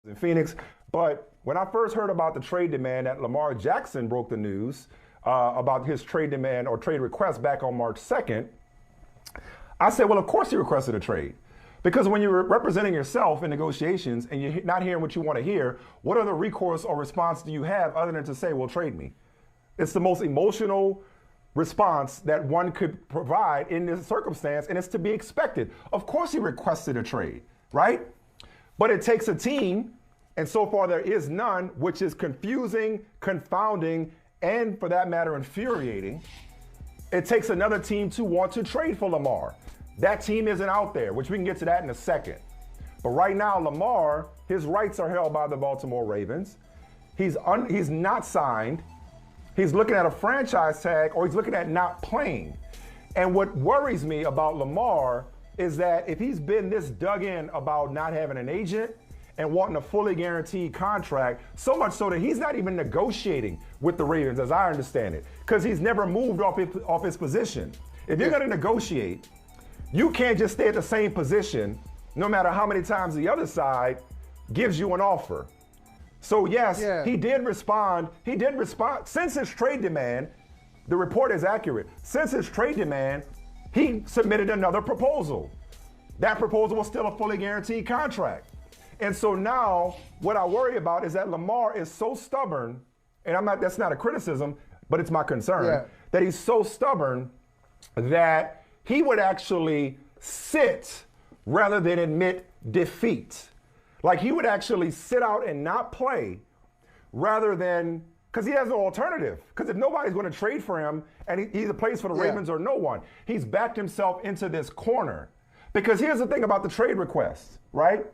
in Phoenix. But when I first heard about the trade demand that Lamar Jackson broke the news about his trade demand or trade request back on March 2nd, I said, well, of course he requested a trade. Because when you're representing yourself in negotiations and you're not hearing what you want to hear, what other recourse or response do you have other than to say, well, trade me? It's the most emotional response that one could provide in this circumstance, and it's to be expected. Of course he requested a trade, right? But it takes a team, and so far there is none, which is confusing, confounding, and for that matter, infuriating. It takes another team to want to trade for Lamar. That team isn't out there, which we can get to that in a second. But right now, Lamar, his rights are held by the Baltimore Ravens. He's not signed. He's looking at a franchise tag, or he's looking at not playing. And what worries me about Lamar is that if he's been this dug in about not having an agent and wanting a fully guaranteed contract, so much so that he's not even negotiating with the Ravens, as I understand it, because he's never moved off his position. If you're going to negotiate, you can't just stay at the same position no matter how many times the other side gives you an offer. So yes, he did respond. He did respond. Since his trade demand, the report is accurate. Since his trade demand, he submitted another proposal. That proposal was still a fully guaranteed contract. And so now what I worry about is that Lamar is so stubborn, and that's not a criticism, but it's my concern, that he's so stubborn that he would actually sit rather than admit defeat. Like he would actually sit out and not play rather than, because he has no alternative. Because if nobody's going to trade for him and he either plays for the Ravens or no one, he's backed himself into this corner. Because here's the thing about the trade request, right?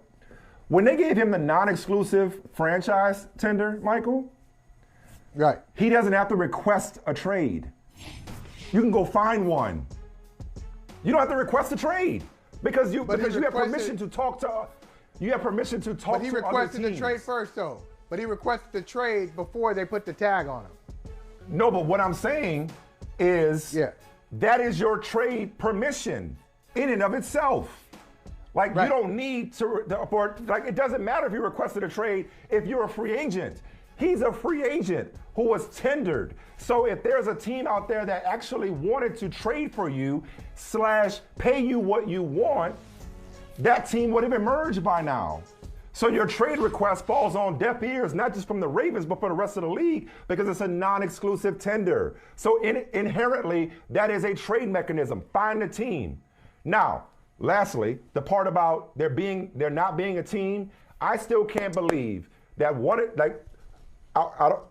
When they gave him the non-exclusive franchise tender, Michael, he doesn't have to request a trade. You can go find one. You don't have to request a trade because you have permission to talk to. You have permission to talk to other teams. But he requested the trade first, though. But he requested the trade before they put the tag on him. No, but what I'm saying is that is your trade permission in and of itself. Like you don't need to, it doesn't matter if you requested a trade if you're a free agent. He's a free agent who was tendered. So if there's a team out there that actually wanted to trade for you / pay you what you want, that team would have emerged by now. So your trade request falls on deaf ears, not just from the Ravens, but for the rest of the league, because it's a non-exclusive tender. So inherently, that is a trade mechanism. Find the team. Now, lastly, the part about there not being a team, I still can't believe that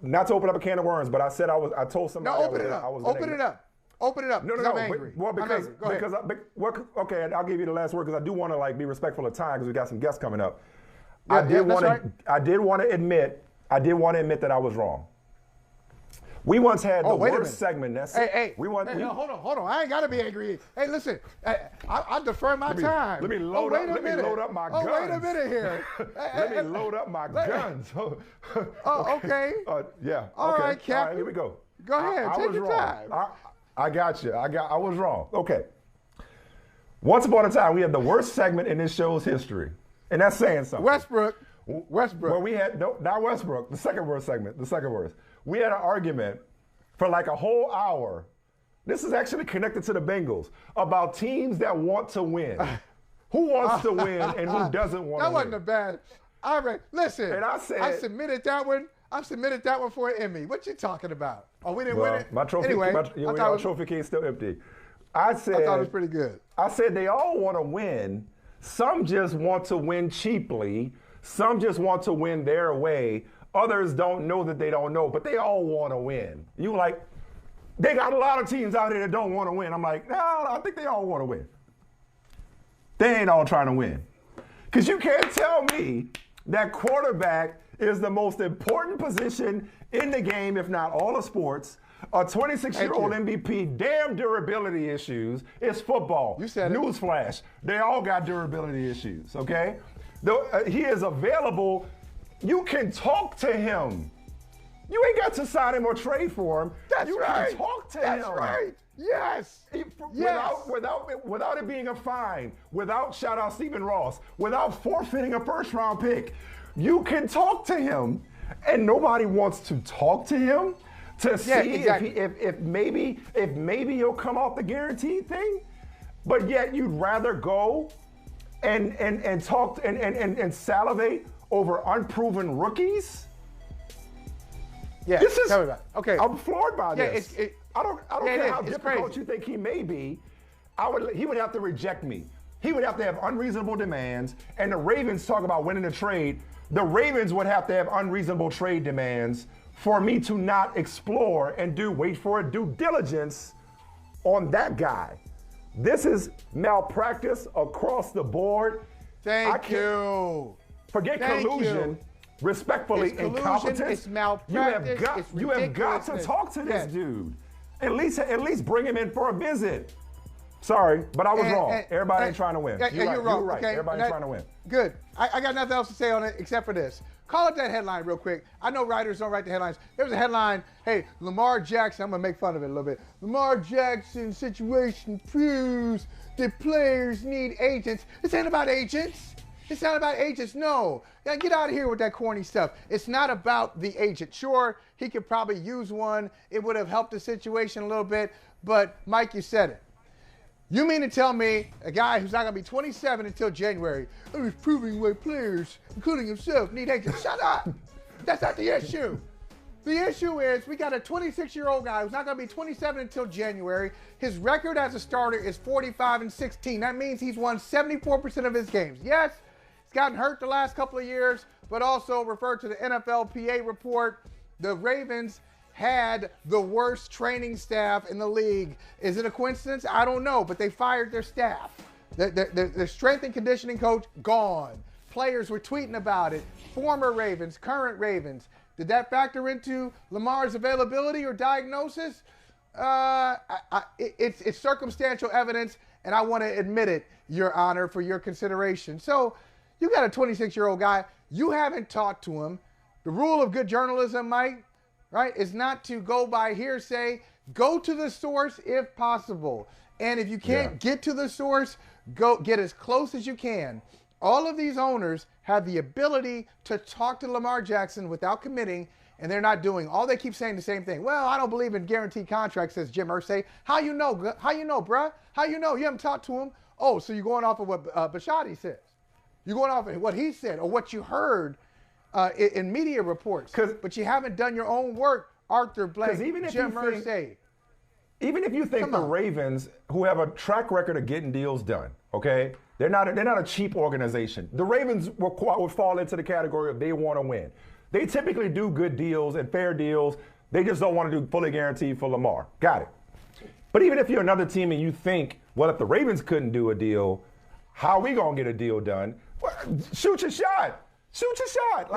not to open up a can of worms, but I said I told somebody. No, open it up. Open it up. No. I'm angry. Okay, I'll give you the last word because I do want to be respectful of time because we got some guests coming up. I did want to admit that I was wrong. We once had the worst segment. Hold on. I ain't got to be angry. Hey, listen. I defer my time. Let me load up my guns. Wait a minute here. Let me load up my guns. Okay. All right, Captain. All right, here we go. Go ahead. Take your time. I got you. I was wrong. Okay. Once upon a time, we had the worst segment in this show's history. And that's saying something. Westbrook. Well, we had, not Westbrook, the second worst segment, the second worst. We had an argument for like a whole hour. This is actually connected to the Bengals about teams that want to win. Who wants to win and who doesn't want to win? That wasn't a bad. Listen, and I submitted that one. I submitted that one for an Emmy. What you talking about? Oh, we didn't win it? My trophy, anyway, my trophy case still empty. I thought it was pretty good. I said they all want to win. Some just want to win cheaply. Some just want to win their way. Others don't know that they don't know, but they all want to win. You like, they got a lot of teams out here that don't want to win. I'm like, no, I think they all want to win. They ain't all trying to win. Because you can't tell me that quarterback is the most important position in the game, if not all of sports. A 26-year-old MVP, damn durability issues. It's football. You said it. Newsflash. They all got durability issues, okay? He is available. You can talk to him. You ain't got to sign him or trade for him. You can talk to him. That's right. Yes. Without it being a fine, without, shout out Stephen Ross, without forfeiting a first-round pick. You can talk to him, and nobody wants to talk to him to see if maybe he'll come off the guaranteed thing. But yet you'd rather go and talk and salivate over unproven rookies. Yeah, tell me about it. Okay, I'm floored by this. I don't care how difficult crazy. you think he may be. He would have to reject me. He would have to have unreasonable demands, and the Ravens talk about winning a trade. The Ravens would have to have unreasonable trade demands for me to not explore and wait for a due diligence on that guy. This is malpractice across the board. Thank you. Forget collusion. Respectfully, it's collusion, incompetence. It's malpractice. You have got to talk to this dude. At least bring him in for a visit. Sorry, but I was wrong. Everybody ain't trying to win. You're wrong. You're right. Okay? Everybody's trying to win. Good. I got nothing else to say on it except for this. Call up that headline real quick. I know writers don't write the headlines. There was a headline, hey, Lamar Jackson, I'm going to make fun of it a little bit. Lamar Jackson situation proves that players need agents. This ain't about agents. It's not about agents, no. Yeah, get out of here with that corny stuff. It's not about the agent. Sure, he could probably use one. It would have helped the situation a little bit. But, Mike, you said it. You mean to tell me a guy who's not going to be 27 until January, he's proving why players, including himself, need agents? Shut up. That's not the issue. The issue is we got a 26-year-old guy who's not going to be 27 until January. His record as a starter is 45-16. That means he's won 74% of his games. Yes, he's gotten hurt the last couple of years, but also referred to the NFLPA report. The Ravens had the worst training staff in the league. Is it a coincidence? I don't know, but they fired their staff. The strength and conditioning coach, gone. Players were tweeting about it. Former Ravens, current Ravens. Did that factor into Lamar's availability or diagnosis? It's circumstantial evidence, and I want to admit it, Your Honor, for your consideration. So you got a 26-year-old guy. You haven't talked to him. The rule of good journalism, Mike, right, is not to go by hearsay. Go to the source if possible. And if you can't get to the source, go get as close as you can. All of these owners have the ability to talk to Lamar Jackson without committing, and they're not doing. All they keep saying the same thing. Well, I don't believe in guaranteed contracts, says Jim Irsay. How you know? How you know, bruh? How you know? You haven't talked to him. Oh, so you're going off of what Bisciotti says. You're going off of what he said or what you heard in media reports. But you haven't done your own work, Arthur Blank, Jim Irsay. Even if you think the Ravens, who have a track record of getting deals done, okay, they're not a cheap organization. The Ravens would fall into the category of they want to win. They typically do good deals and fair deals. They just don't want to do fully guaranteed for Lamar. Got it. But even if you're another team and you think, well, if the Ravens couldn't do a deal, how are we going to get a deal done? Well, shoot your shot. Shoot your shot.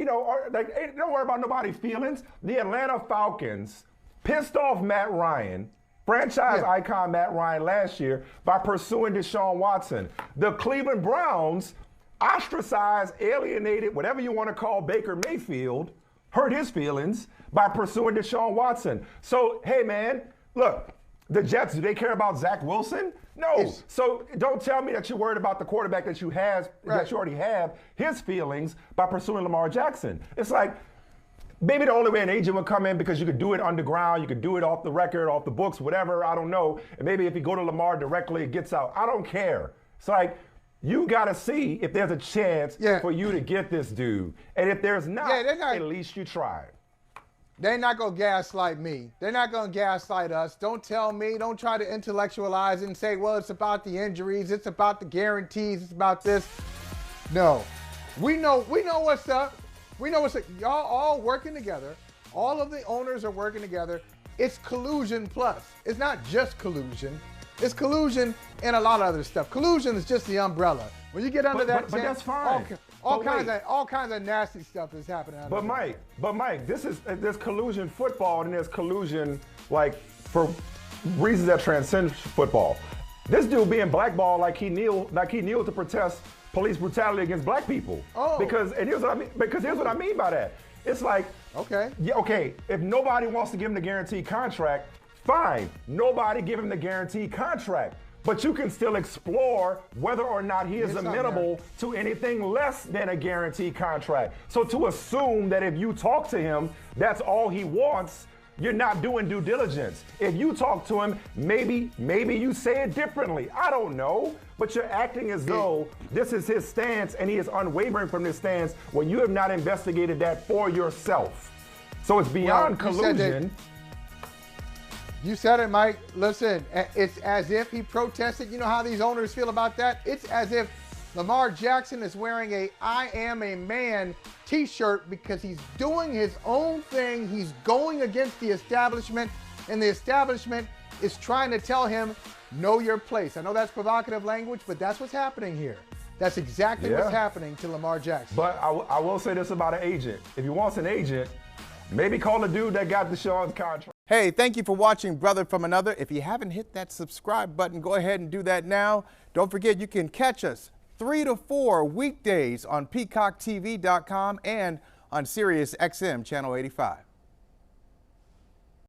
Don't worry about nobody's feelings. The Atlanta Falcons pissed off Matt Ryan, franchise icon Matt Ryan last year, by pursuing Deshaun Watson. The Cleveland Browns ostracized, alienated, whatever you want to call Baker Mayfield, hurt his feelings by pursuing Deshaun Watson. So, hey, man, look, the Jets, do they care about Zach Wilson? No. So don't tell me that you're worried about the quarterback that you already have, his feelings by pursuing Lamar Jackson. It's like, maybe the only way an agent would come in because you could do it underground, you could do it off the record, off the books, whatever, I don't know. And maybe if you go to Lamar directly, it gets out. I don't care. It's like, you got to see if there's a chance for you to get this dude. And if there's not, at least you tried. They're not going to gaslight me. They're not going to gaslight us. Don't tell me. Don't try to intellectualize it and say, well, it's about the injuries. It's about the guarantees. It's about this. No. We know what's up. We know what's up. Y'all all working together. All of the owners are working together. It's collusion plus. It's not just collusion. It's collusion and a lot of other stuff. Collusion is just the umbrella. When you get under that tent, but that's fine. All kinds of nasty stuff is happening. But Mike, there's collusion football and there's collusion for reasons that transcend football. This dude being blackballed like he kneeled to protest police brutality against black people. Because here's what I mean by that. It's like, if nobody wants to give him the guaranteed contract, fine. Nobody give him the guaranteed contract. but you can still explore whether or not he is Yes, amenable to anything less than a guaranteed contract. So to assume that if you talk to him, that's all he wants, you're not doing due diligence. If you talk to him, maybe you say it differently. I don't know. But you're acting as though this is his stance and he is unwavering from this stance when you have not investigated that for yourself. So it's beyond collusion. You said it, Mike. Listen, it's as if he protested. You know how these owners feel about that? It's as if Lamar Jackson is wearing a "I am a man" t-shirt because he's doing his own thing. He's going against the establishment, and the establishment is trying to tell him, know your place. I know that's provocative language, but that's what's happening here. That's exactly what's happening to Lamar Jackson. But I will say this about an agent. If he wants an agent, maybe call the dude that got Deshaun's contract. Hey, thank you for watching Brother from Another. If you haven't hit that subscribe button, go ahead and do that now. Don't forget, you can catch us 3 to 4 weekdays on PeacockTV.com and on Sirius XM Channel 85.